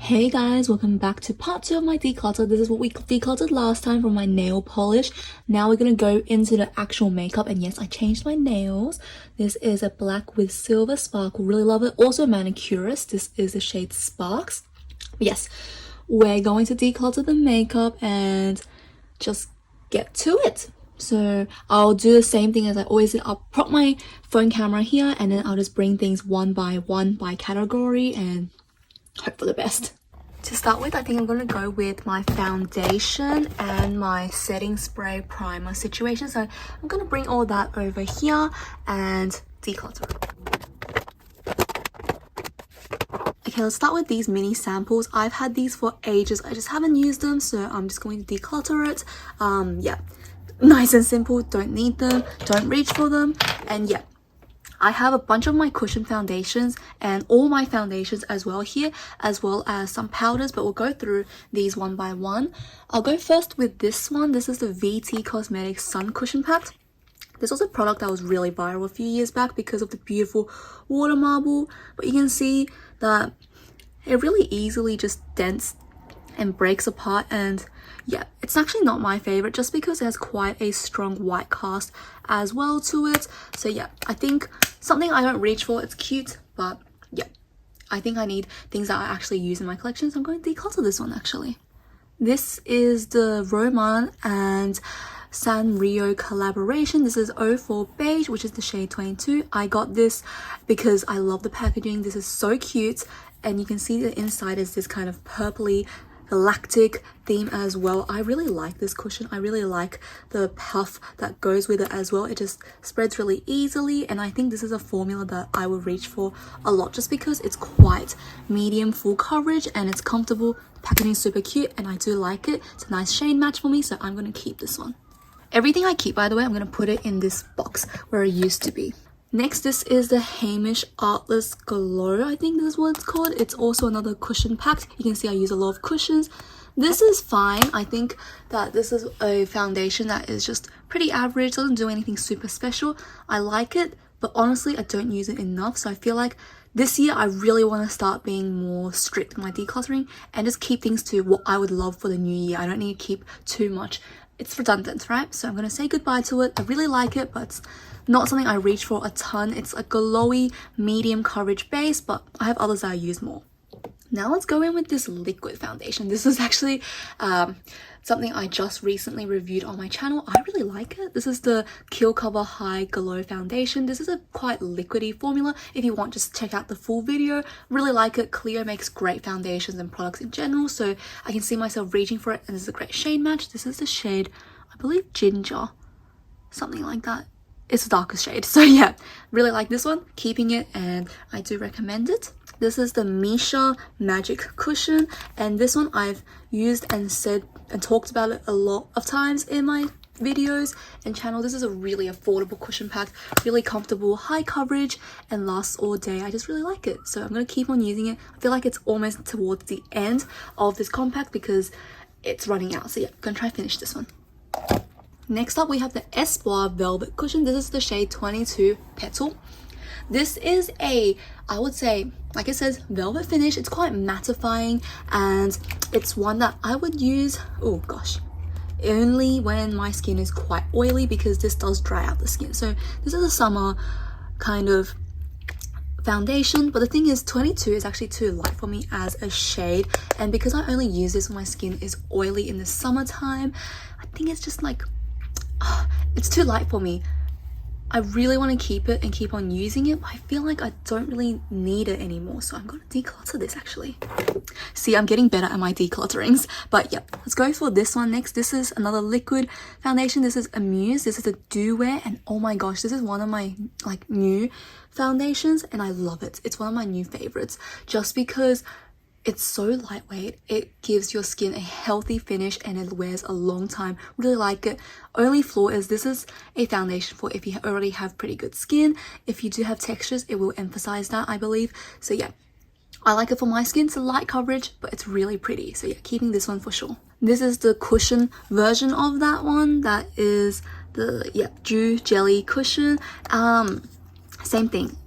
Hey guys, welcome back to part 2 of my declutter. This is what we decluttered last time from my nail polish. Now we're gonna go into the actual makeup, and yes, I changed my nails. This is a black with silver sparkle, really love it. Also manicurist, this is the shade Sparks. Yes, we're going to declutter the makeup and just get to it. So I'll do the same thing as I always do. I'll prop my phone camera here and then I'll just bring things one by category and hope for the best. To start with, I think I'm going to go with my foundation and my setting spray primer situation. So I'm going to bring all that over here and declutter. Okay, let's start with these mini samples. I've had these for ages. I just haven't used them, so I'm just going to declutter it. Yeah, nice and simple. Don't need them. Don't reach for them. And yeah, I have a bunch of my cushion foundations and all my foundations as well here, as well as some powders, but we'll go through these one by one. I'll go first with this one. This is the VT Cosmetics Sun Cushion Pack. This was a product that was really viral a few years back because of the beautiful water marble, but you can see that it really easily just dents and breaks apart. And yeah, it's actually not my favorite just because it has quite a strong white cast as well to it. So yeah, I think something I don't reach for. It's cute, but yeah, I think I need things that I actually use in my collection, so I'm going to declutter this one actually. This is the Roman and Sanrio collaboration. This is 04 Beige, which is the shade 22. I got this because I love the packaging. This is so cute, and you can see the inside is this kind of purpley galactic theme as well. I really like this cushion. I really like the puff that goes with it as well. It just spreads really easily, and I think this is a formula that I would reach for a lot just because it's quite medium full coverage and it's comfortable. The packaging is super cute and I do like it. It's a nice shade match for me, so I'm going to keep this one. Everything I keep, by the way, I'm going to put it in this box where it used to be. Next, this is the Hamish Artless Glow. I think this is what it's called. It's also another cushion pack. You can see I use a lot of cushions. This is fine. I think that this is a foundation that is just pretty average. Doesn't do anything super special. I like it, but honestly, I don't use it enough. So I feel like this year I really want to start being more strict in my decluttering and just keep things to what I would love for the new year. I don't need to keep too much. It's redundant, right? So I'm going to say goodbye to it. I really like it, but it's not something I reach for a ton. It's a glowy medium coverage base, but I have others that I use more. Now let's go in with this liquid foundation. This is actually something I just recently reviewed on my channel. I really like it. This is the Kill Cover High Glow Foundation. This is a quite liquidy formula. If you want, just check out the full video. Really like it. Cleo makes great foundations and products in general, so I can see myself reaching for it, and this is a great shade match. This is the shade, I believe, Ginger, something like that. It's the darkest shade, so yeah, really like this one, keeping it, and I do recommend it. This is the Misha Magic Cushion, and this one I've used and said and talked about it a lot of times in my videos and channel. This is a really affordable cushion pack, really comfortable, high coverage, and lasts all day. I just really like it, so I'm going to keep on using it. I feel like it's almost towards the end of this compact because it's running out, so yeah, I'm going to try and finish this one. Next up, we have the Espoir Velvet Cushion. This is the shade 22 Petal. This is a, I would say, like it says, velvet finish. It's quite mattifying, and it's one that I would use, oh gosh, only when my skin is quite oily, because this does dry out the skin. So this is a summer kind of foundation, but the thing is 22 is actually too light for me as a shade, and because I only use this when my skin is oily in the summertime, I think it's just like, it's too light for me. I really want to keep it and keep on using it, but I feel like I don't really need it anymore, so I'm going to declutter this actually. See, I'm getting better at my declutterings, but yeah, let's go for this one next. This is another liquid foundation. This is Amuse. This is a Do Wear, and oh my gosh, this is one of my like new foundations, and I love it. It's one of my new favorites just because it's so lightweight. It gives your skin a healthy finish and it wears a long time. Really like it. Only flaw is this is a foundation for if you already have pretty good skin. If you do have textures, it will emphasize that, I believe. So yeah, I like it for my skin. It's a light coverage, but it's really pretty. So yeah, keeping this one for sure. This is the cushion version of that one. That is the, yeah, Dew Jelly Cushion. Same thing.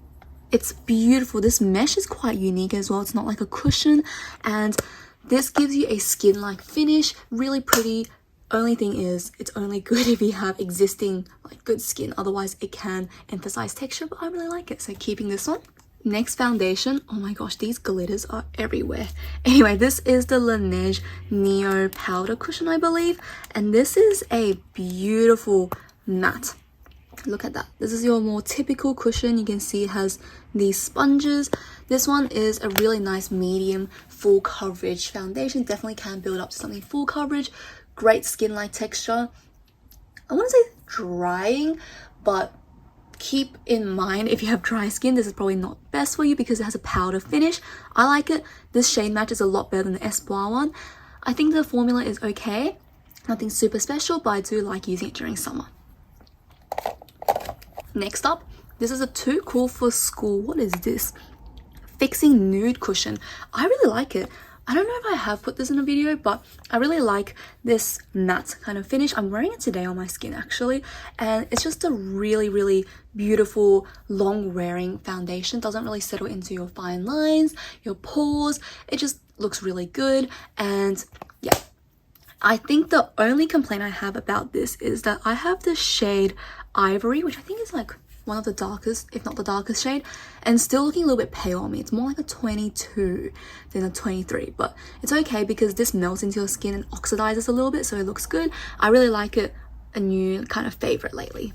It's beautiful. This mesh is quite unique as well. It's not like a cushion, and this gives you a skin-like finish. Really pretty. Only thing is, it's only good if you have existing like good skin, otherwise it can emphasize texture, but I really like it, so keeping this one. Next foundation, oh my gosh, these glitters are everywhere. Anyway, this is the Laneige Neo powder cushion, I believe, and this is a beautiful matte. Look at that. This is your more typical cushion. You can see it has these sponges. This one is a really nice medium full coverage foundation. Definitely can build up to something full coverage. Great skin-like texture. I want to say drying, but keep in mind if you have dry skin, this is probably not best for you because it has a powder finish. I like it. This shade match is a lot better than the Espoir one. I think the formula is okay. Nothing super special, but I do like using it during summer. Next up, this is a too cool for school. What is this? Fixing nude cushion. I really like it. I don't know if I have put this in a video, but I really like this matte kind of finish. I'm wearing it today on my skin actually, and it's just a really beautiful long wearing foundation. Doesn't really settle into your fine lines, your pores. It just looks really good. And yeah, I think the only complaint I have about this is that I have the shade Ivory, which I think is like one of the darkest, if not the darkest shade, and still looking a little bit pale on me. It's more like a 22 than a 23, but it's okay because this melts into your skin and oxidizes a little bit, so it looks good. I really like it. A new kind of favorite lately.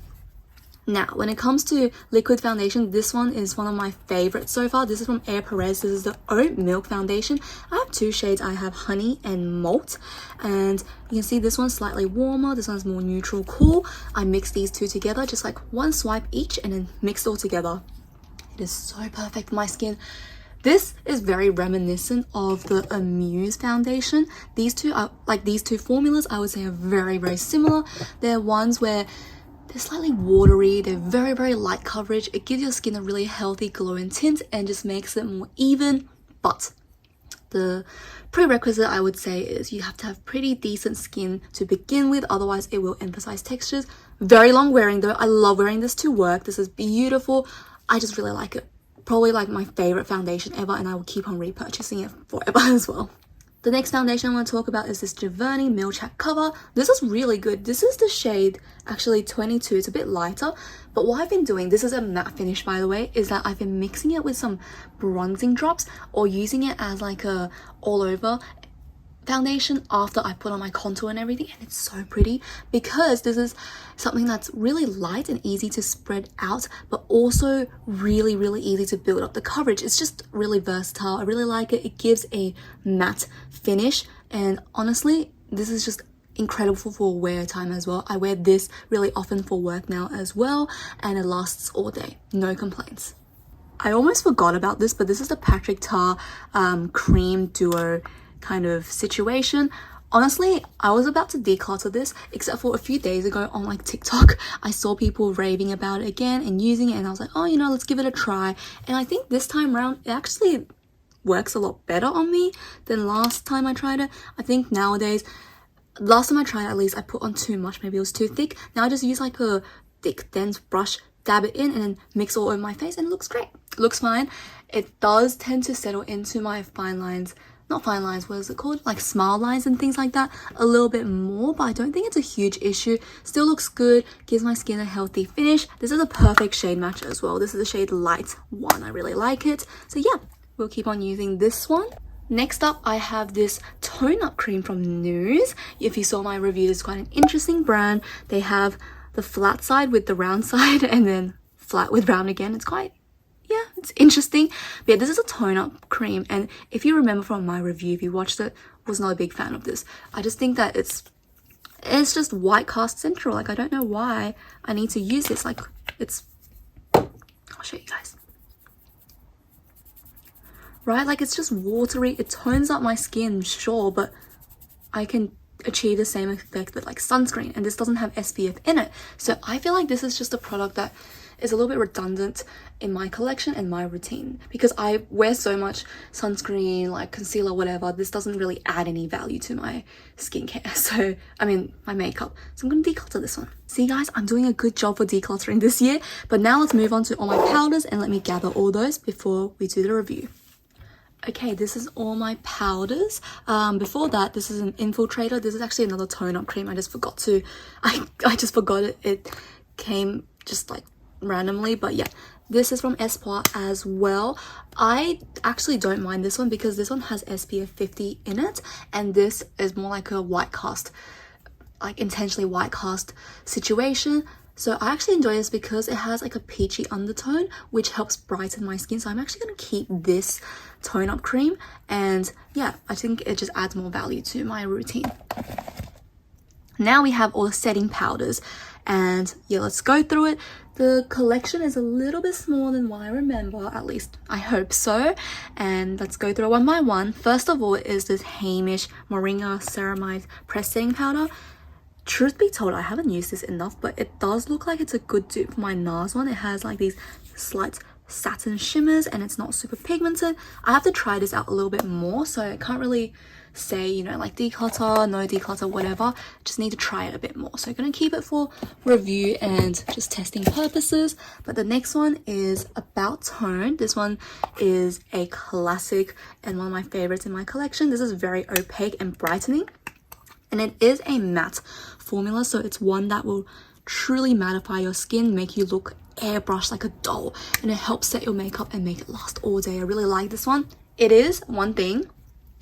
Now, when it comes to liquid foundation, this one is one of my favorites so far. This is from Air Perez. This is the Oat Milk Foundation. I have two shades. I have Honey and Malt. And you can see this one's slightly warmer. This one's more neutral cool. I mixed these two together, just like one swipe each and then mixed all together. It is so perfect for my skin. This is very reminiscent of the Amuse foundation. These two are like these two formulas, I would say, are very similar. They're ones where they're slightly watery, they're very light coverage. It gives your skin a really healthy glowing tint and just makes it more even. But the prerequisite, I would say, is you have to have pretty decent skin to begin with, otherwise it will emphasize textures. Very long wearing though. I love wearing this to work. This is beautiful. I just really like it. Probably like my favorite foundation ever, and I will keep on repurchasing it forever as well. The next foundation I want to talk about is this Giverny Milk Chat Cover. This is really good. This is the shade actually 22. It's a bit lighter, but what I've been doing, this is a matte finish by the way, is that I've been mixing it with some bronzing drops or using it as like a all over foundation after I put on my contour and everything, and it's so pretty because this is something that's really light and easy to spread out, but also really easy to build up the coverage. It's just really versatile. I really like it. It gives a matte finish, and honestly this is just incredible for wear time as well. I wear this really often for work now as well, and it lasts all day. No complaints. I almost forgot about this, but this is the Patrick Ta cream duo kind of situation. Honestly, I was about to declutter this, except for a few days ago on like TikTok, I saw people raving about it again and using it, and I was like, oh, you know, let's give it a try. And I think this time around it actually works a lot better on me than last time I tried it. I think nowadays, last time I tried it, at least I put on too much, maybe it was too thick. Now I just use like a thick dense brush, dab it in and then mix all over my face, and it looks great. It looks fine. It does tend to settle into my fine lines, not fine lines, what is it called, like smile lines and things like that a little bit more, but I don't think it's a huge issue. Still looks good, gives my skin a healthy finish. This is a perfect shade match as well. This is the shade Light 1. I really like it, so yeah, we'll keep on using this one. Next up, I have this tone up cream from News. If you saw my review, it's quite an interesting brand. They have the flat side with the round side and then flat with round again. It's quite, yeah, it's interesting. But yeah, this is a tone up cream, and if you remember from my review, if you watched it, I was not a big fan of this. I just think that it's just white cast central. Like, I don't know why I need to use this. Like, it's, I'll show you guys. Right, like it's just watery. It tones up my skin, sure, but I can achieve the same effect with like sunscreen, and this doesn't have SPF in it. So I feel like this is just a product that is a little bit redundant in my collection and my routine because I wear so much sunscreen, like concealer, whatever. This doesn't really add any value to my skincare, so I mean my makeup. So I'm gonna declutter this one. See guys, I'm doing a good job for decluttering this year, but now let's move on to all my powders and let me gather all those before we do the review. Okay, this is all my powders. Before that, this is an infiltrator. This is actually another tone-up cream. I just forgot to, I just forgot it. It came just like randomly, but yeah. This is from Part as well. I actually don't mind this one because this one has SPF 50 in it, and this is more like a white cast, like intentionally white cast situation. So I actually enjoy this because it has like a peachy undertone which helps brighten my skin. So I'm actually going to keep this tone up cream, and yeah, I think it just adds more value to my routine. Now we have all the setting powders, and yeah, let's go through it. The collection is a little bit smaller than what I remember, at least I hope so, and let's go through it one by one. First of all is this Heimish Moringa Ceramide Press Setting Powder. Truth be told, I haven't used this enough, but it does look like it's a good dupe for my NARS one. It has like these slight satin shimmers and it's not super pigmented. I have to try this out a little bit more, so I can't really say, you know, like declutter, no declutter, whatever. Just need to try it a bit more. So I'm going to keep it for review and just testing purposes. But the next one is About Tone. This one is a classic and one of my favorites in my collection. This is very opaque and brightening, and it is a matte formula, so it's one that will truly mattify your skin, make you look airbrushed like a doll, and it helps set your makeup and make it last all day. I really like this one. It is one thing,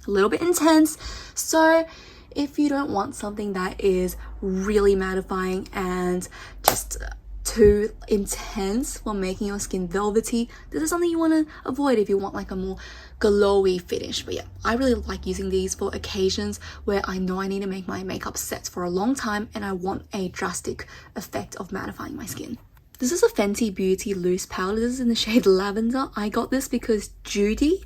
a little bit intense, so if you don't want something that is really mattifying and just too intense while making your skin velvety, this is something you want to avoid if you want like a more glowy finish. But yeah, I really like using these for occasions where I know I need to make my makeup set for a long time and I want a drastic effect of mattifying my skin. This is a Fenty Beauty loose powder. This is in the shade Lavender. I got this because Judy,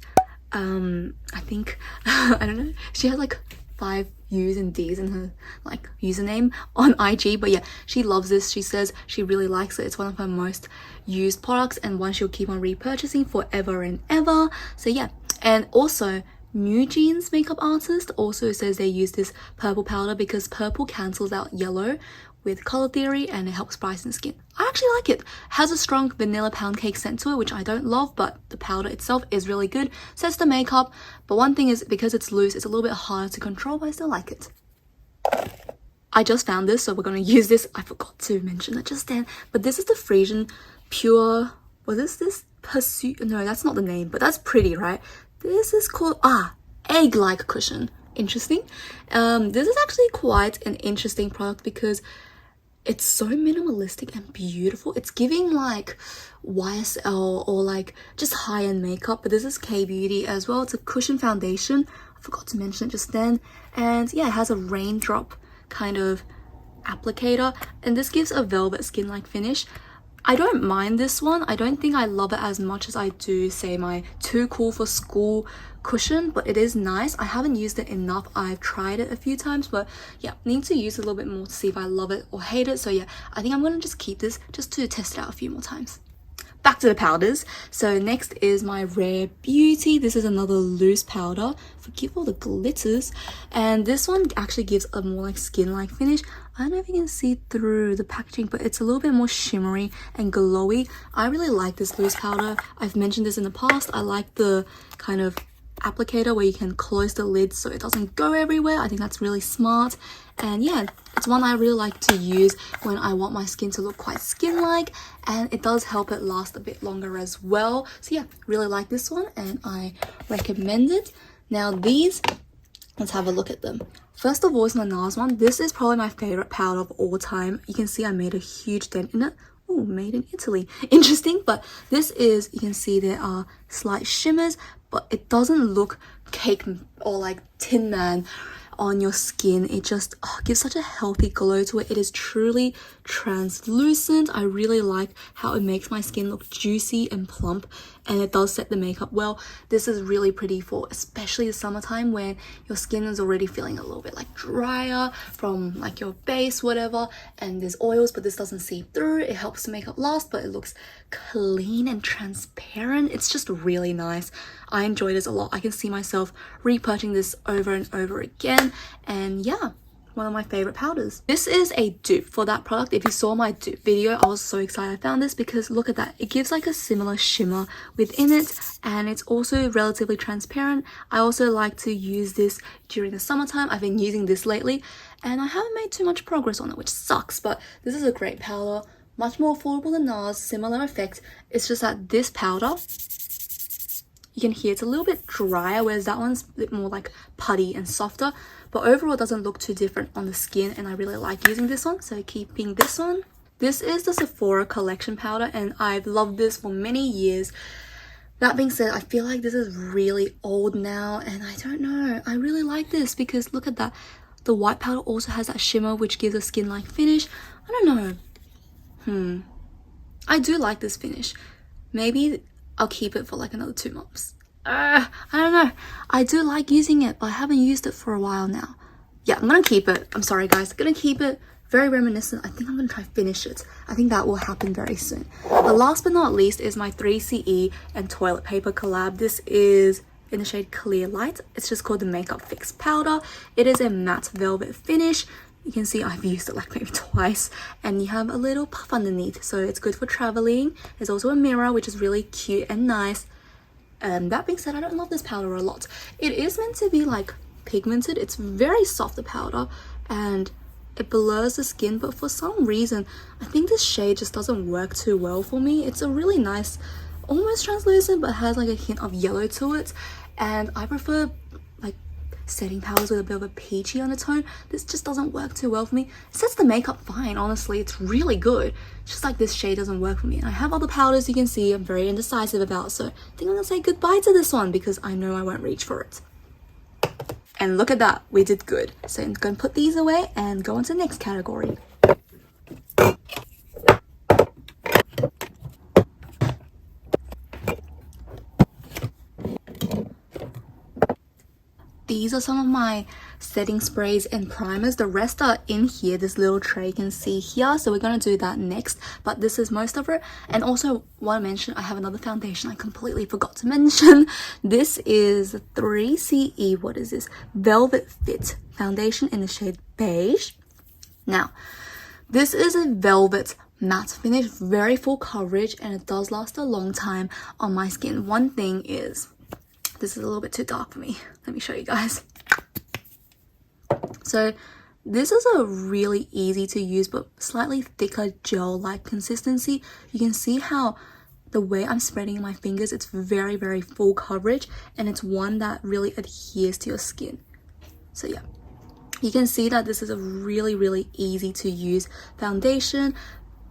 I think, I don't know, she has like 5 U's and D's in her like username on IG, but yeah, she loves this. She says she really likes it. It's one of her most used products and one she'll keep on repurchasing forever and ever. So yeah, and also New Jeans makeup artist also says they use this purple powder because purple cancels out yellow with color theory and it helps brighten skin. I actually like it. It has a strong vanilla pound cake scent to it, which I don't love, but the powder itself is really good. Sets the makeup, but one thing is because it's loose, it's a little bit harder to control, but I still like it. I just found this, so we're going to use this. I forgot to mention it just then, but this is the Frisian Pure, what is this? Pursuit? No, that's not the name, but that's pretty, right? This is called, egg-like cushion. Interesting. This is actually quite an interesting product because it's so minimalistic and beautiful. It's giving like YSL or like just high-end makeup, but this is K-Beauty as well. It's a cushion foundation. I forgot to mention it just then. And yeah, it has a raindrop kind of applicator, and this gives a velvet skin-like finish. I don't mind this one. I don't think I love it as much as I do, say, my Too Cool for School cushion, but it is nice. I haven't used it enough. I've tried it a few times, but yeah, need to use it a little bit more to see if I love it or hate it. So yeah, I think I'm gonna just keep this just to test it out a few more times. Back to the powders. So next is my Rare Beauty. This is another loose powder. Forgive all the glitters. And this one actually gives a more like skin-like finish. I don't know if you can see through the packaging, but it's a little bit more shimmery and glowy. I really like this loose powder. I've mentioned this in the past. I like the kind of applicator where you can close the lid so it doesn't go everywhere. I think that's really smart. And yeah, it's one I really like to use when I want my skin to look quite skin-like, and it does help it last a bit longer as well. So yeah, really like this one and I recommend it. Now these, let's have a look at them. First of all is my NARS one. This is probably my favorite powder of all time. You can see I made a huge dent in it. Oh, made in Italy. Interesting, but this is, you can see there are slight shimmers, but it doesn't look cake or like Tin Man on your skin. It just gives such a healthy glow to it. It is truly translucent. I really like how it makes my skin look juicy and plump, and it does set the makeup well. This is really pretty for especially the summertime when your skin is already feeling a little bit like drier from like your base, whatever, and there's oils, but this doesn't seep through. It helps the makeup last, but it looks clean and transparent. It's just really nice. I enjoy this a lot. I can see myself repurchasing this over and over again, and yeah, one of my favorite powders. This is a dupe for that product. If you saw my dupe video, I was so excited I found this because look at that. It gives like a similar shimmer within it, and it's also relatively transparent. I also like to use this during the summertime. I've been using this lately and I haven't made too much progress on it, which sucks, but this is a great powder. Much more affordable than NARS, similar effect. It's just that this powder, you can hear it's a little bit drier, whereas that one's a bit more like putty and softer. But overall, it doesn't look too different on the skin, and I really like using this one. So keeping this one. This is the Sephora collection powder, and I've loved this for many years. That being said, I feel like this is really old now, and I don't know. I really like this because look at that. The white powder also has that shimmer, which gives a skin-like finish. I don't know. I do like this finish. Maybe I'll keep it for like another 2 months. I don't know. I do like using it, but I haven't used it for a while now. Yeah, I'm gonna keep it. I'm sorry guys, I'm gonna keep it. Very reminiscent. I think I'm gonna try finish it. I think that will happen very soon. But last but not least is my 3CE and toilet paper collab. This is in the shade Clear Light. It's just called the Makeup Fix Powder. It is a matte velvet finish. You can see I've used it like maybe twice, and you have a little puff underneath, so it's good for traveling. There's also a mirror, which is really cute and nice. That being said, I don't love this powder a lot. It is meant to be like pigmented. It's very soft, the powder, and it blurs the skin, but for some reason I think this shade just doesn't work too well for me. It's a really nice, almost translucent, but has like a hint of yellow to it, and I prefer like setting powders with a bit of a peachy undertone. This just doesn't work too well for me. It sets the makeup fine, honestly. It's really good. It's just like this shade doesn't work for me. And I have other powders you can see I'm very indecisive about, so I think I'm gonna say goodbye to this one because I know I won't reach for it. And look at that, we did good. So I'm gonna put these away and go on to the next category. These are some of my setting sprays and primers. The rest are in here, this little tray you can see here, so we're going to do that next, but this is most of it. And also want to mention, I have another foundation I completely forgot to mention. This is 3CE, what is this? Velvet Fit foundation in the shade Beige. Now, this is a velvet matte finish, very full coverage, and it does last a long time on my skin. One thing is, this is a little bit too dark for me. Let me show you guys. So this is a really easy to use but slightly thicker gel-like consistency. You can see how the way I'm spreading my fingers, it's very, very full coverage, and it's one that really adheres to your skin. So yeah, you can see that this is a really, really easy to use foundation.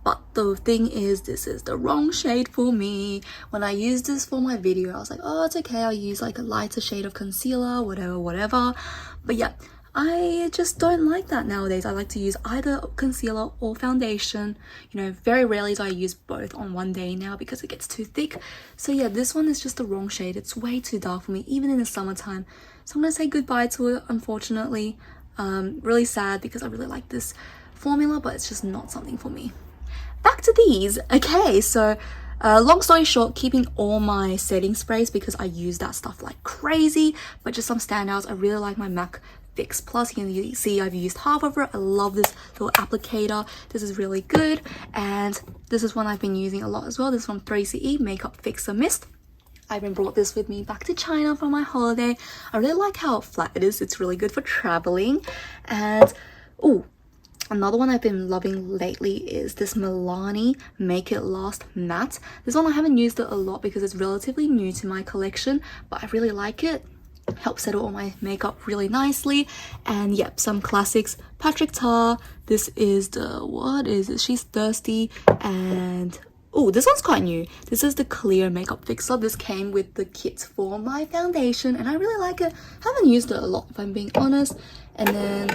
But the thing is, this is the wrong shade for me. When I used this for my video, I was like, oh, it's okay, I'll use like a lighter shade of concealer, whatever. But yeah, I just don't like that nowadays. I like to use either concealer or foundation. You know, very rarely do I use both on one day now because it gets too thick. So yeah, this one is just the wrong shade. It's way too dark for me, even in the summertime. So I'm gonna say goodbye to it, unfortunately. Really sad because I really like this formula, but it's just not something for me. Back to these. Okay, so long story short, keeping all my setting sprays because I use that stuff like crazy, but just some standouts. I really like my MAC Fix Plus. You can see I've used half of it. I love this little applicator. This is really good, and this is one I've been using a lot as well. This is from 3CE Makeup Fixer Mist. I even brought this with me back to China for my holiday. I really like how flat it is. It's really good for traveling. And oh, another one I've been loving lately is this Milani Make It Last Matte. This one I haven't used it a lot because it's relatively new to my collection, but I really like it. Helps settle all my makeup really nicely. And yep, some classics. Patrick Tar. This is the, what is it? She's Thirsty. And Oh, this one's quite new. This is the clear makeup fixer. This came with the kit for my foundation and I really like it. Haven't used it a lot if I'm being honest. And then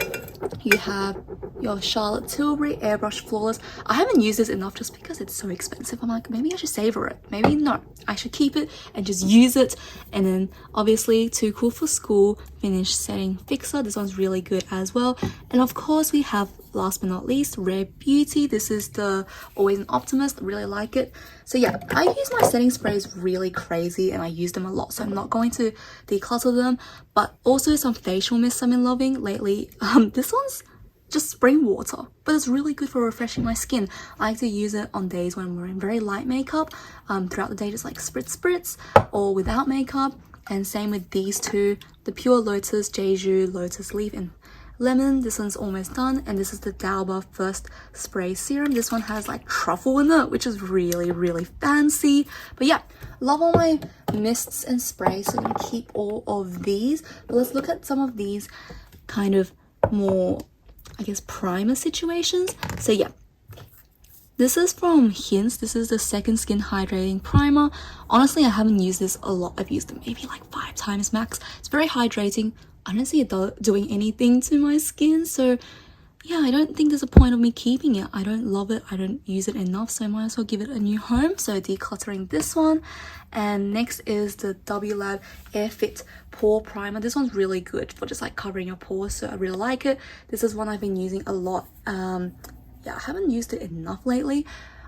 you have your Charlotte Tilbury Airbrush Flawless. I haven't used this enough just because it's so expensive. I'm like, maybe I should savor it. Maybe not. I should keep it and just use it. And then obviously Too Cool for School Finish Setting Fixer. This one's really good as well. And of course we have, last but not least, Rare Beauty. This is the Always an Optimist. I really like it. So yeah, I use my setting sprays really crazy and I use them a lot, so I'm not going to declutter them. But also some facial mists I've been loving lately. This one's just spring water, but it's really good for refreshing my skin. I like to use it on days when I'm wearing very light makeup, throughout the day, just like spritz or without makeup. And same with these two, the Pure Lotus Jeju Lotus Leaf and Lemon. This one's almost done. And this is the Dauber First Spray Serum. This one has like truffle in it, which is really fancy. But yeah, love all my mists and sprays, so I'm gonna keep all of these. But let's look at some of these kind of more, I guess, primer situations. So yeah, this is from Hints. This is the Second Skin Hydrating Primer. Honestly, I haven't used this a lot. I've used it maybe like 5 times max. It's very hydrating. I don't see it doing anything to my skin, so yeah, I don't think there's a point of me keeping it. I don't love it. I don't use it enough, so I might as well give it a new home. So decluttering this one. And next is the WLab Air Fit Pore Primer. This one's really good for just like covering your pores, so I really like it. This is one I've been using a lot. Yeah, I haven't used it enough lately.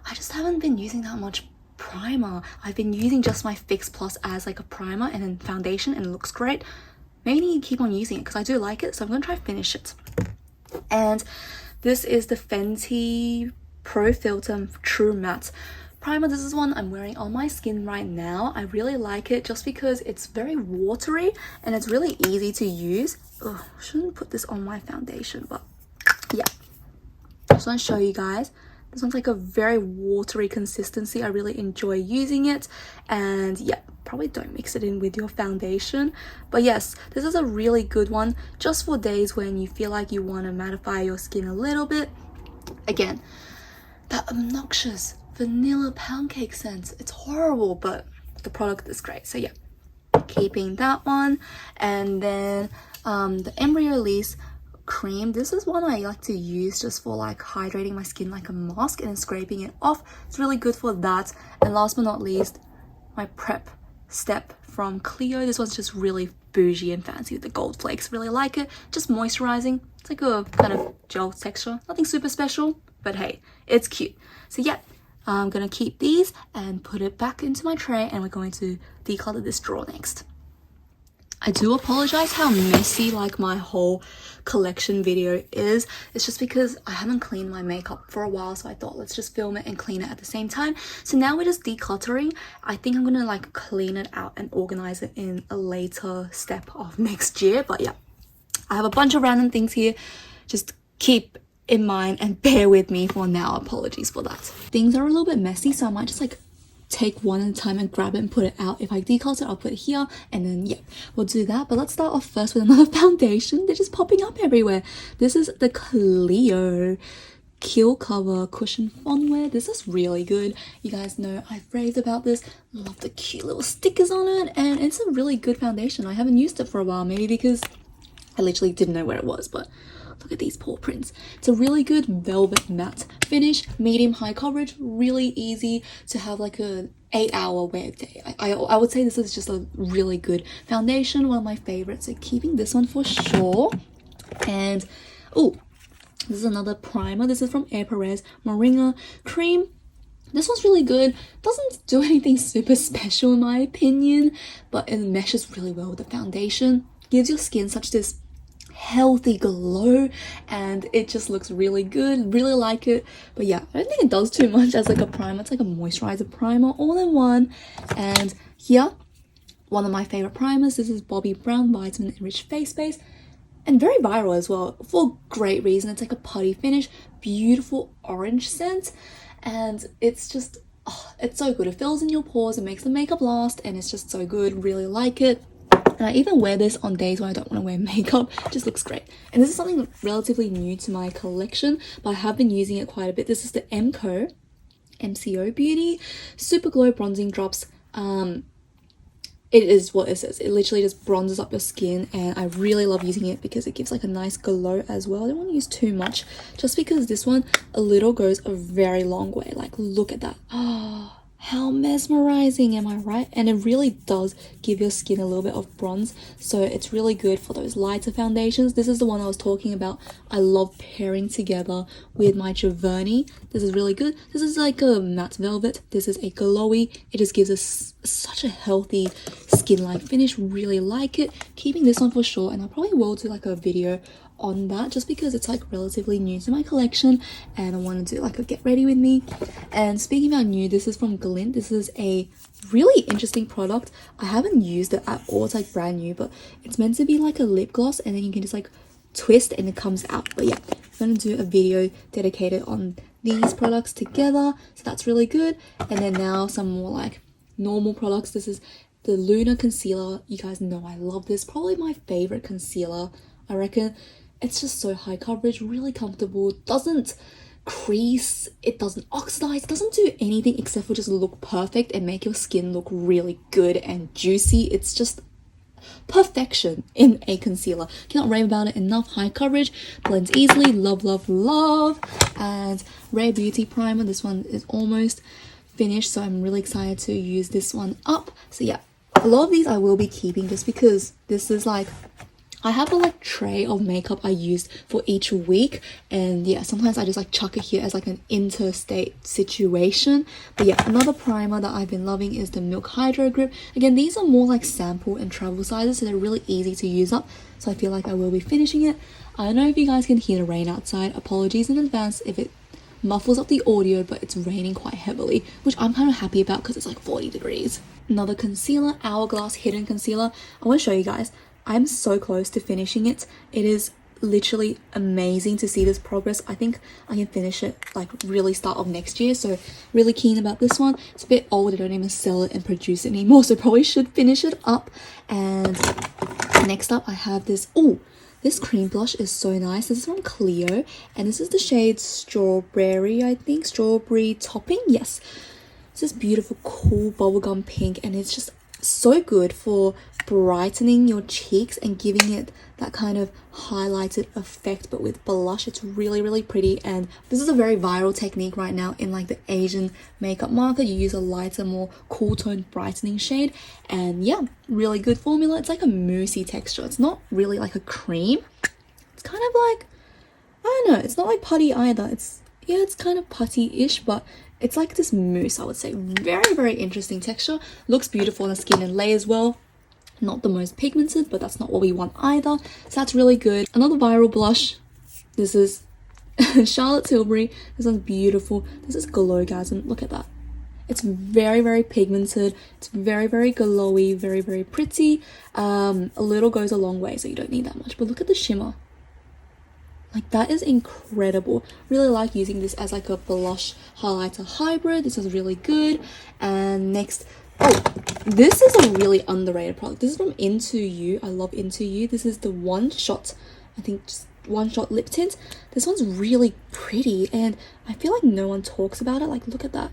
I just haven't been using that much primer. I've been using just my Fix Plus as like a primer and then foundation, and it looks great. Maybe I need to keep on using it because I do like it, so I'm going to try finish it. And this is the Fenty Pro Filter True Matte Primer. This is one I'm wearing on my skin right now. I really like it just because it's very watery and it's really easy to use. Ugh, I shouldn't put this on my foundation, but yeah. I just want to show you guys. This one's like a very watery consistency. I really enjoy using it. And yeah, probably don't mix it in with your foundation. But yes, this is a really good one just for days when you feel like you want to mattify your skin a little bit. Again, that obnoxious vanilla pound cake scent. It's horrible, but the product is great. So yeah, keeping that one. And then the Elisa cream. This is one I like to use just for like hydrating my skin like a mask and then scraping it off. It's really good for that. And last but not least, my prep step from Clio. This one's just really bougie and fancy with the gold flakes. Really like it. Just moisturizing. It's like a kind of gel texture. Nothing super special, but hey, it's cute. So yeah, I'm gonna keep these and put it back into my tray, and we're going to declutter this drawer next. I do apologize how messy like my whole collection video is. It's just because I haven't cleaned my makeup for a while, so I thought let's just film it and clean it at the same time. So now we're just decluttering. I think I'm gonna like clean it out and organize it in a later step of next year. But yeah, I have a bunch of random things here. Just keep in mind and bear with me for now. Apologies for that. Things are a little bit messy, so I might just like take one at a time and grab it and put it out. If I declutter, I'll put it here, and then yeah, we'll do that. But let's start off first with another foundation. They're just popping up everywhere. This is the Clio Kill Cover Cushion Fondwear. This is really good. You guys know I've raved about this. Love the cute little stickers on it, and it's a really good foundation. I haven't used it for a while, maybe because I literally didn't know where it was, but look at these paw prints. It's a really good velvet matte finish, medium high coverage, really easy to have like an 8-hour wear day. I would say this is just a really good foundation, one of my favorites, so keeping this one for sure. And oh, this is another primer. This is from Perez Moringa Cream. This one's really good. Doesn't do anything super special in my opinion, but it meshes really well with the foundation. Gives your skin such this healthy glow, and it just looks really good. Really like it. But yeah, I don't think it does too much as like a primer. It's like a moisturizer primer all in one. And here, one of my favorite primers. This is Bobbi Brown Vitamin Enriched Face Base, and very viral as well for great reason. It's like a putty finish, beautiful orange scent, and it's just it's so good. It fills in your pores, it makes the makeup last, and it's just so good. Really like it. And I even wear this on days when I don't want to wear makeup. It just looks great. And this is something relatively new to my collection, but I have been using it quite a bit. This is the Emco MCO Beauty Super Glow Bronzing Drops. It is what it says. It literally just bronzes up your skin, and I really love using it because it gives like a nice glow as well. I don't want to use too much just because this one, a little goes a very long way. Like, look at that. Oh, how mesmerizing, am I right? And it really does give your skin a little bit of bronze, so it's really good for those lighter foundations. This is the one I was talking about. I love pairing together with my Giverny. This is really good. This is like a matte velvet. This is a glowy. It just gives us such a healthy skin-like finish. Really like it. Keeping this one for sure, and I probably will do like a video on that just because it's like relatively new to my collection and I want to do like a get ready with me. And speaking about new, this is from Glint. This is a really interesting product. I haven't used it at all. It's like brand new, but it's meant to be like a lip gloss, and then you can just like twist and it comes out. But yeah, I'm going to do a video dedicated on these products together, so that's really good. And then now some more like normal products. This is the Lunar Concealer. You guys know I love this. Probably my favorite concealer, I reckon. It's just so high coverage, really comfortable, doesn't crease, it doesn't oxidize, doesn't do anything except for just look perfect and make your skin look really good and juicy. It's just perfection in a concealer. Cannot rave about it enough. High coverage, blends easily, love, love, love. And Rare Beauty Primer, this one is almost finished, so I'm really excited to use this one up. So yeah, a lot of these I will be keeping just because this is like, I have a like tray of makeup I use for each week, and yeah, sometimes I just like chuck it here as like an interstate situation. But yeah, another primer that I've been loving is the Milk Hydro Grip. Again, these are more like sample and travel sizes, so they're really easy to use up, so I feel like I will be finishing it. I don't know if you guys can hear the rain outside. Apologies in advance if it muffles up the audio, but it's raining quite heavily, which I'm kind of happy about because it's like 40 degrees. Another concealer, Hourglass Hidden Concealer. I want to show you guys. I'm so close to finishing it. It is literally amazing to see this progress. I think I can finish it like really start of next year, so really keen about this one. It's a bit old, I don't even sell it and produce it anymore, so probably should finish it up. And next up I have this, this cream blush is so nice. This is from Clio, and this is the shade Strawberry, I think. Strawberry Topping, yes. This is beautiful, cool bubblegum pink, and it's just so good for brightening your cheeks and giving it that kind of highlighted effect, but with blush. It's really, really pretty, and this is a very viral technique right now in like the Asian makeup market. You use a lighter, more cool tone brightening shade, and yeah, really good formula. It's like a moussey texture. It's not really like a cream. It's kind of like, I don't know, it's not like putty either. It's kind of putty-ish, but it's like this mousse, I would say. Very, very interesting texture. Looks beautiful on the skin and lays well. Not the most pigmented, but that's not what we want either. So that's really good. Another viral blush. This is Charlotte Tilbury. This one's beautiful. This is Glowgasm. Look at that. It's very, very pigmented. It's very, very glowy, very, very pretty. A little goes a long way, so you don't need that much. But look at the shimmer. Like, that is incredible. Really like using this as like a blush highlighter hybrid. This is really good. And next, this is a really underrated product. This is from Into You. I love Into You. This is the One Shot, I think just One Shot lip tint. This one's really pretty, and I feel like no one talks about it. Like, look at that.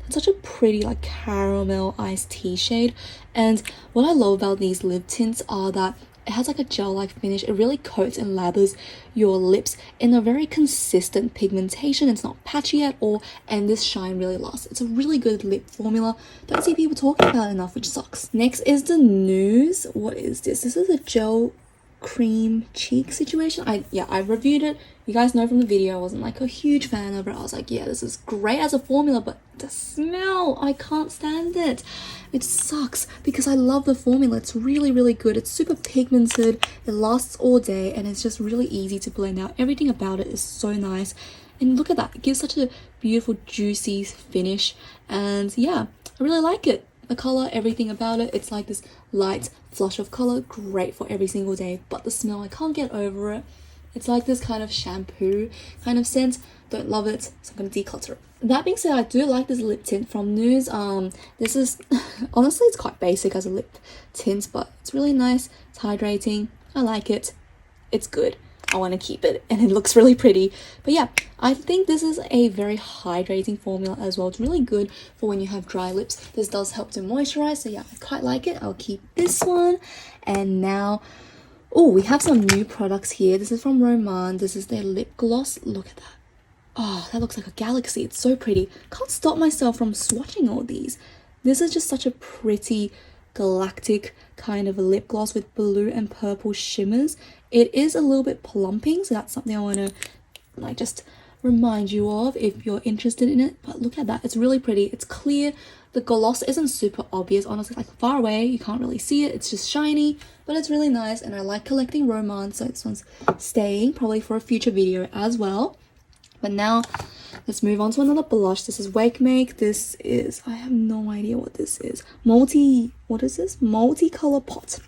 It's such a pretty like caramel iced tea shade. And what I love about these lip tints are that it has like a gel-like finish. It really coats and lathers your lips in a very consistent pigmentation. It's not patchy at all, and this shine really lasts. It's a really good lip formula. Don't see people talking about it enough, which sucks. Next is the News. What is this? This is a gel cream cheek situation. I reviewed it. You guys know from the video I wasn't like a huge fan of it. I was like, yeah, this is great as a formula, but the smell, I can't stand it. It sucks because I love the formula. It's really, really good. It's super pigmented. It lasts all day, and it's just really easy to blend out. Everything about it is so nice. And look at that. It gives such a beautiful, juicy finish. And yeah, I really like it. The color, everything about it. It's like this light flush of color. Great for every single day. But the smell, I can't get over it. It's like this kind of shampoo kind of scent. Don't love it, so I'm going to declutter it. That being said, I do like this lip tint from News. This is, honestly, it's quite basic as a lip tint, but it's really nice. It's hydrating. I like it. It's good. I want to keep it, and it looks really pretty. But yeah, I think this is a very hydrating formula as well. It's really good for when you have dry lips. This does help to moisturize, so yeah, I quite like it. I'll keep this one. And now, oh, we have some new products here. This is from Roman. This is their lip gloss. Look at that. Oh, that looks like a galaxy. It's so pretty. Can't stop myself from swatching all these. This is just such a pretty galactic kind of a lip gloss with blue and purple shimmers. It is a little bit plumping, so that's something I want to like just remind you of if you're interested in it. But look at that. It's really pretty. It's clear. The gloss isn't super obvious, honestly. Like far away, you can't really see it. It's just shiny, but it's really nice, and I like collecting Roman, so this one's staying probably for a future video as well. But now let's move on to another blush. This is Wake Make. This is, I have no idea what this is. What is this? Multicolor pot.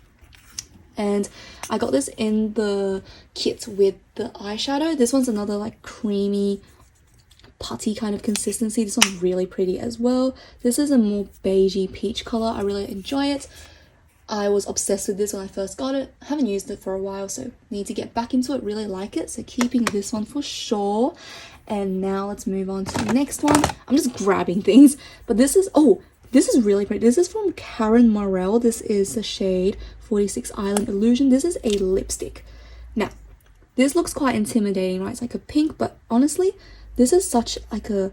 And I got this in the kit with the eyeshadow. This one's another like creamy, putty kind of consistency. This one's really pretty as well. This is a more beigey peach color. I really enjoy it. I was obsessed with this when I first got it. I haven't used it for a while, so need to get back into it. Really like it, so keeping this one for sure. And now let's move on to the next one. I'm just grabbing things, but this is, oh, this is really pretty. This is from Karen Morel. This is the shade 46 Island Illusion. This is a lipstick. Now, this looks quite intimidating, right? It's like a pink, but honestly, this is such like a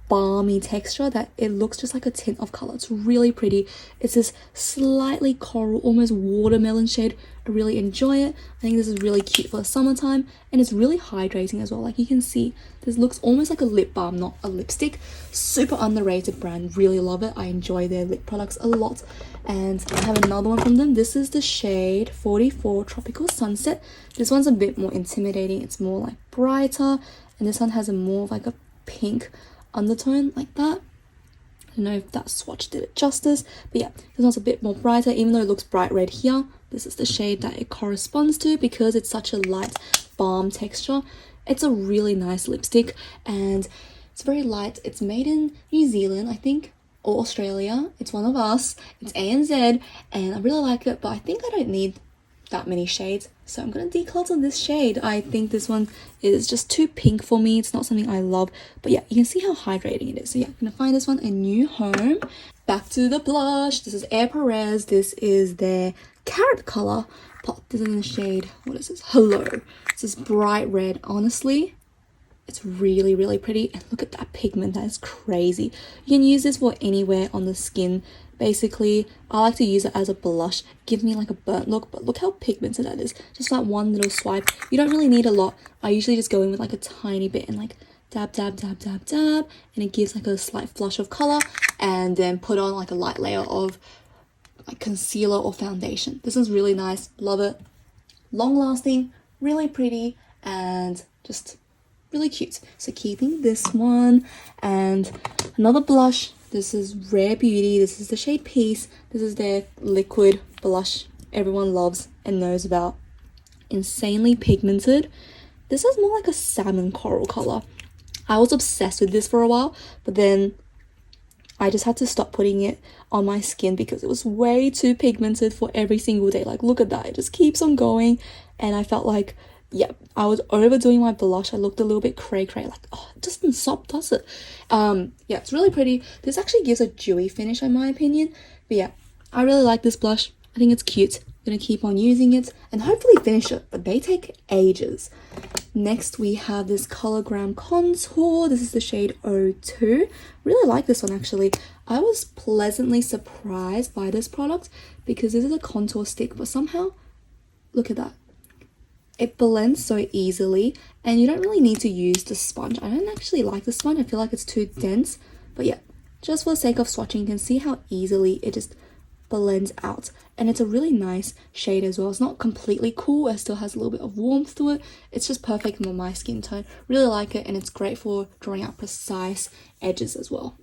balmy texture that it looks just like a tint of color. It's really pretty. It's this slightly coral, almost watermelon shade. I really enjoy it. I think this is really cute for the summertime, and it's really hydrating as well. Like you can see, this looks almost like a lip balm, not a lipstick. Super underrated brand. Really love it. I enjoy their lip products a lot. And I have another one from them. This is the shade 44 Tropical Sunset. This one's a bit more intimidating. It's more like brighter, and this one has a more of like a pink undertone like that. I don't know if that swatch did it justice, but yeah, this one's a bit more brighter. Even though it looks bright red here, this is the shade that it corresponds to because it's such a light balm texture. It's a really nice lipstick, and it's very light. It's made in New Zealand, I think, or Australia. It's one of us. It's ANZ, and I really like it, but I think I don't need that many shades, so I'm gonna declutter this shade. I think this one is just too pink for me. It's not something I love, but yeah, you can see how hydrating it is. So yeah, I'm gonna find this one a new home. Back to the blush. This is Air Perez. This is their carrot color pot. This is in the shade, what is this? Hello. This is bright red. Honestly, it's really, really pretty, and look at that pigment. That is crazy. You can use this for anywhere on the skin. Basically, I like to use it as a blush. Give me like a burnt look, but look how pigmented that is. Just that one little swipe. You don't really need a lot. I usually just go in with like a tiny bit and like dab, dab, dab, dab, dab, and it gives like a slight flush of color, and then put on like a light layer of like concealer or foundation. This is really nice. Love it. Long lasting, really pretty, and just really cute. So keeping this one. And another blush. This is Rare Beauty. This is the shade Peace. This is their liquid blush everyone loves and knows about. Insanely pigmented. This is more like a salmon coral color. I was obsessed with this for a while, but then I just had to stop putting it on my skin because it was way too pigmented for every single day. Like, look at that. It just keeps on going, and I felt like, yeah, I was overdoing my blush. I looked a little bit cray-cray, like, oh, it doesn't stop, does it? Yeah, it's really pretty. This actually gives a dewy finish in my opinion. But yeah, I really like this blush. I think it's cute. I'm gonna keep on using it and hopefully finish it, but they take ages. Next, we have this Cologram Contour. This is the shade 02. Really like this one, actually. I was pleasantly surprised by this product because this is a contour stick, but somehow, look at that. It blends so easily, and you don't really need to use the sponge. I don't actually like the sponge. I feel like it's too dense, but yeah, just for the sake of swatching, you can see how easily it just blends out, and it's a really nice shade as well. It's not completely cool. It still has a little bit of warmth to it. It's just perfect for my skin tone. Really like it, and it's great for drawing out precise edges as well.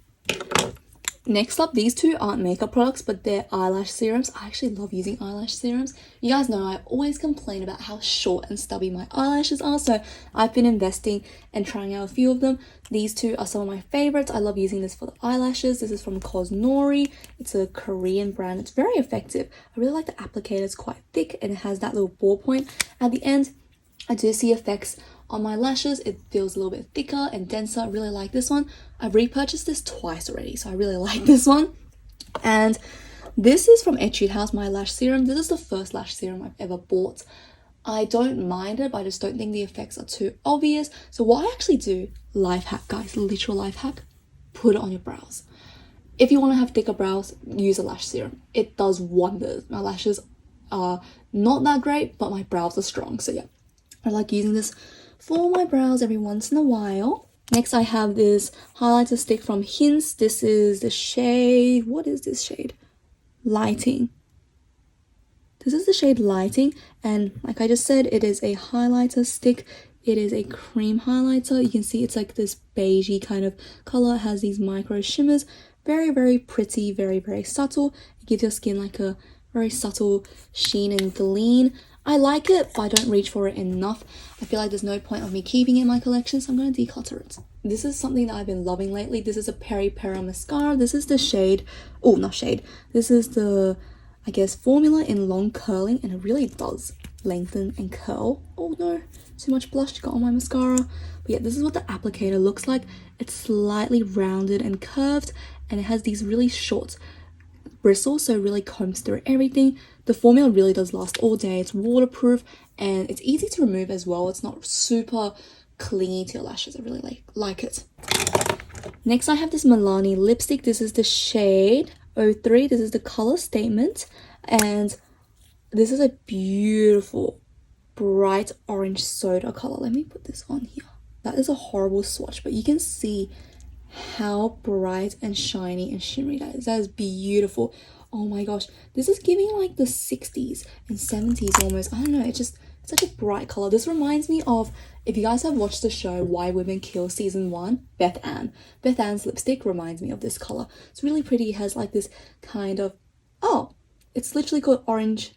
Next up, these two aren't makeup products, but they're eyelash serums. I actually love using eyelash serums. You guys know I always complain about how short and stubby my eyelashes are, so I've been investing and trying out a few of them. These two are some of my favorites. I love using this for the eyelashes. This is from Cosnori. It's a Korean brand. It's very effective. I really like the applicator. It's quite thick, and it has that little ball point at the end. I do see effects on my lashes. It feels a little bit thicker and denser. I really like this one. I've repurchased this twice already, so I really like this one. And this is from Etude House, my lash serum. This is the first lash serum I've ever bought. I don't mind it, but I just don't think the effects are too obvious. So what I actually do, life hack guys, literal life hack, put it on your brows. If you want to have thicker brows, use a lash serum. It does wonders. My lashes are not that great, but my brows are strong. So yeah, I like using this for my brows every once in a while. Next, I have this highlighter stick from Hints. This is the shade, what is this shade? Lighting. This is the shade Lighting, and like I just said, it is a highlighter stick. It is a cream highlighter. You can see it's like this beigey kind of color. It has these micro shimmers. Very, very pretty, very, very subtle. It gives your skin like a very subtle sheen and gleam. I like it, but I don't reach for it enough. I feel like there's no point of me keeping it in my collection, so I'm going to declutter it. This is something that I've been loving lately. This is a Peri Pera mascara. This is the shade, oh, not shade. This is the, I guess, formula in long curling, and it really does lengthen and curl. Oh no, too much blush got on my mascara. But yeah, this is what the applicator looks like. It's slightly rounded and curved, and it has these really short bristles, so it really combs through everything. The formula really does last all day. It's waterproof and it's easy to remove as well. It's not super clingy to your lashes. I really like it. Next, I have this Milani lipstick. This is the shade 03. This is the color statement, and this is a beautiful bright orange soda color. Let me put this on here. That is a horrible swatch, but you can see how bright and shiny and shimmery that is. That is beautiful. Oh my gosh, this is giving like the 60s and 70s almost. I don't know, it's just such a bright color. This reminds me of, if you guys have watched the show Why Women Kill season 1, Beth Ann. Beth Ann's lipstick reminds me of this color. It's really pretty. It has like this kind of, oh, it's literally called orange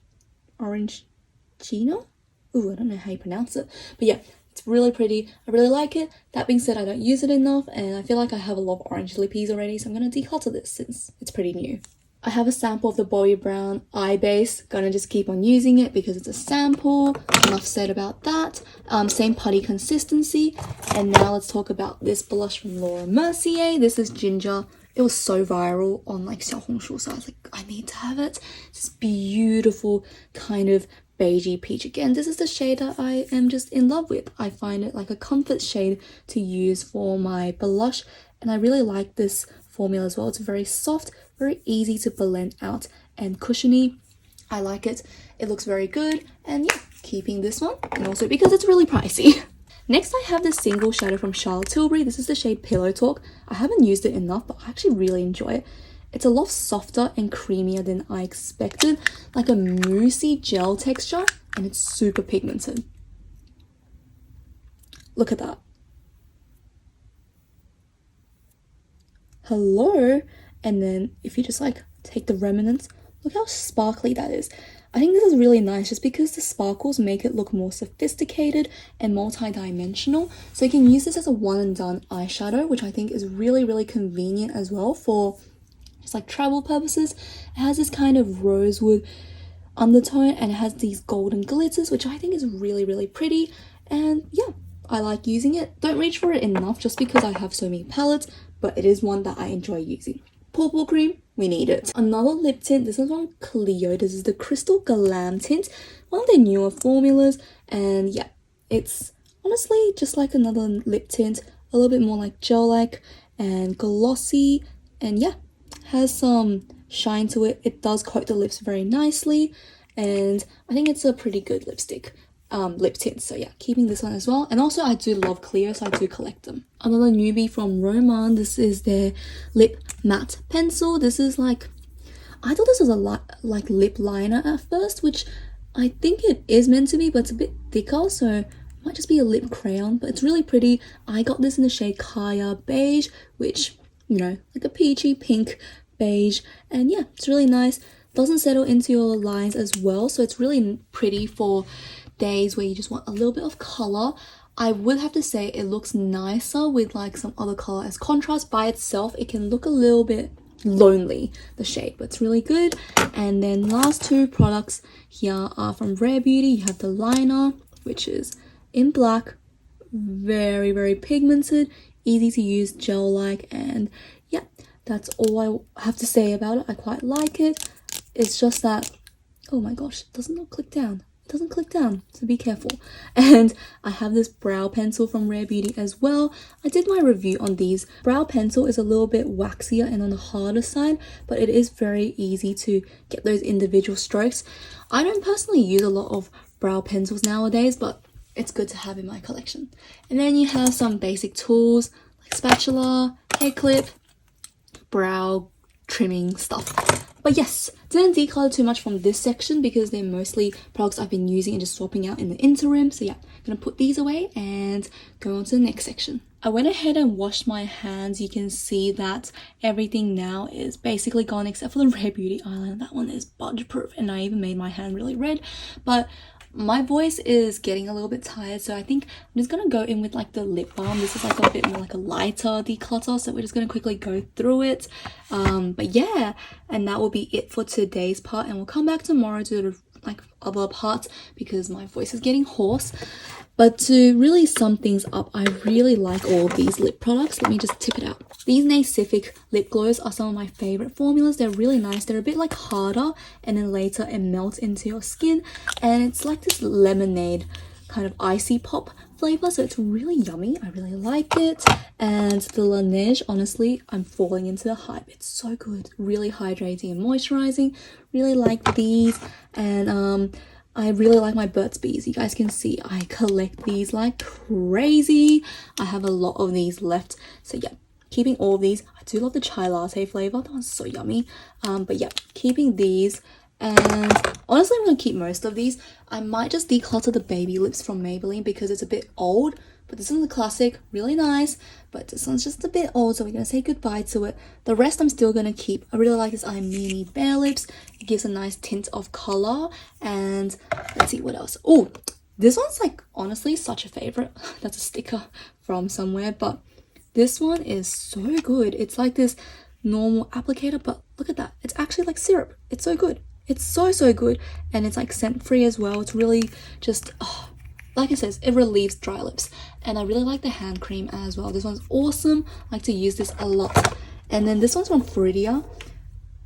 Chino. Ooh, I don't know how you pronounce it, but yeah, it's really pretty. I really like it. That being said, I don't use it enough, and I feel like I have a lot of orange lippies already, so I'm going to declutter this since it's pretty new. I have a sample of the Bobbi Brown eye base. Gonna just keep on using it because it's a sample. Enough said about that. Same putty consistency. And now let's talk about this blush from Laura Mercier. This is Ginger. It was so viral on like Xiaohongshu, so I was like, I need to have it. This beautiful kind of beigey peach. Again, this is the shade that I am just in love with. I find it like a comfort shade to use for my blush, and I really like this formula as well. It's very soft, very easy to blend out, and cushiony. I like it. It looks very good, and yeah, keeping this one, and also because it's really pricey. Next, I have this single shadow from Charlotte Tilbury. This is the shade Pillow Talk. I haven't used it enough, but I actually really enjoy it. It's a lot softer and creamier than I expected, like a moussey gel texture, and it's super pigmented. Look at that. Hello. And then if you just like take the remnants, look how sparkly that is. I think this is really nice just because the sparkles make it look more sophisticated and multi-dimensional. So you can use this as a one and done eyeshadow, which I think is really, really convenient as well for just like travel purposes. It has this kind of rosewood undertone, and it has these golden glitters, which I think is really, really pretty. And yeah, I like using it. Don't reach for it enough just because I have so many palettes, but it is one that I enjoy using. Purple cream, we need it. Another lip tint, this is from Clio. This is the Crystal Glam tint, one of their newer formulas, and yeah, it's honestly just like another lip tint, a little bit more like gel-like and glossy, and yeah, has some shine to it. It does coat the lips very nicely, and I think it's a pretty good lipstick. Lip tint, so yeah, keeping this one as well. And also I do love Clio, so I do collect them. Another newbie from Roman, this is their lip matte pencil. This is like, I thought this was a like lip liner at first, which I think it is meant to be, but it's a bit thicker, so it might just be a lip crayon, but it's really pretty. I got this in the shade Kaya Beige, which, you know, like a peachy pink beige, and yeah, it's really nice. Doesn't settle into your lines as well, so it's really pretty for days where you just want a little bit of color. I would have to say it looks nicer with like some other color as contrast. By itself, it can look a little bit lonely, the shade, but it's really good. And then last two products here are from Rare Beauty. You have the liner, which is in black, very pigmented, easy to use, gel-like, and yeah, that's all I have to say about it. I quite like it. It's just that, oh my gosh, it does not click down. It doesn't click down, so be careful. And I have this brow pencil from Rare Beauty as well. I did my review on these. Brow pencil is a little bit waxier and on the harder side, but it is very easy to get those individual strokes. I don't personally use a lot of brow pencils nowadays, but it's good to have in my collection. And then you have some basic tools like spatula, hair clip, brow trimming stuff. But yes, didn't declutter too much from this section because they're mostly products I've been using and just swapping out in the interim. So yeah, I'm gonna put these away and go on to the next section. I went ahead and washed my hands. You can see that everything now is basically gone except for the Rare Beauty eyeliner. That one is budge proof, and I even made my hand really red. But my voice is getting a little bit tired, so I think I'm just gonna go in with like the lip balm. This is like a bit more like a lighter declutter, so we're just gonna quickly go through it. But yeah, and that will be it for today's part, and we'll come back tomorrow to the like other parts because my voice is getting hoarse. But to really sum things up, I really like all of these lip products. Let me just tip it out. These Nacific lip glows are some of my favorite formulas. They're really nice. They're a bit like harder, and then later it melts into your skin, and it's like this lemonade kind of icy pop flavor, so it's really yummy. I really like it. And the Laneige, honestly, I'm falling into the hype. It's so good, really hydrating and moisturizing. Really like these. And I really like my Burt's Bees. You guys can see I collect these like crazy. I have a lot of these left, so yeah, keeping all of these. I do love the chai latte flavor. That one's so yummy. But yeah, keeping these. And honestly, I'm gonna keep most of these. I might just declutter the baby lips from Maybelline because it's a bit old, but this one's a classic, really nice, but this one's just a bit old, so we're gonna say goodbye to it. The rest I'm still gonna keep. I really like this Mini Bare Lips. It gives a nice tint of color. And let's see what else. Oh, this one's like honestly such a favorite. That's a sticker from somewhere, but this one is so good. It's like this normal applicator, but look at that, it's actually like syrup. It's so good. It's so good, and it's like scent free as well. It's really just like it says, it relieves dry lips. And I really like the hand cream as well. This one's awesome. I like to use this a lot. And then this one's from Fruitia.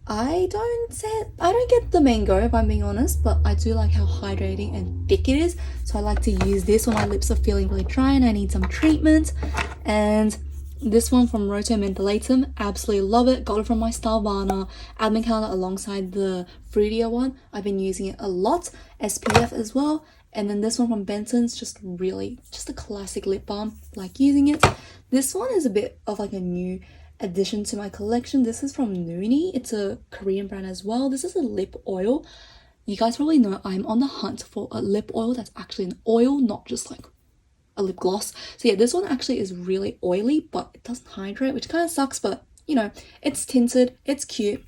I don't get the mango if I'm being honest, but I do like how hydrating and thick it is, so I like to use this when my lips are feeling really dry and I need some treatment. And this one from Roto Mentholatum, absolutely love it. Got it from my Stylevana admin calendar alongside the Fruitia one. I've been using it a lot. SPF as well. And then this one from Benson's, just a classic lip balm. Like using it. This one is a bit of like a new addition to my collection. This is from Noonie. It's a Korean brand as well. This is a lip oil. You guys probably know I'm on the hunt for a lip oil that's actually an oil, not just like a lip gloss. So yeah, this one actually is really oily, but it doesn't hydrate, which kind of sucks, but you know, it's tinted, it's cute.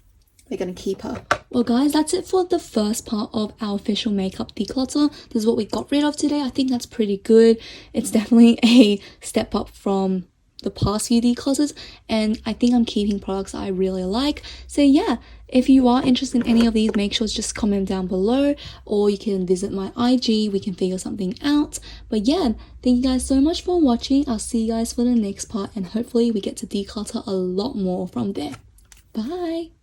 We're gonna keep her. Well guys, that's it for the first part of our official makeup declutter. This is what we got rid of today. I think that's pretty good. It's definitely a step up from the past few declutters, and I think I'm keeping products I really like. So yeah, if you are interested in any of these, make sure to just comment down below, or you can visit my IG. We can figure something out. But yeah, thank you guys so much for watching. I'll see you guys for the next part, and hopefully we get to declutter a lot more from there. Bye.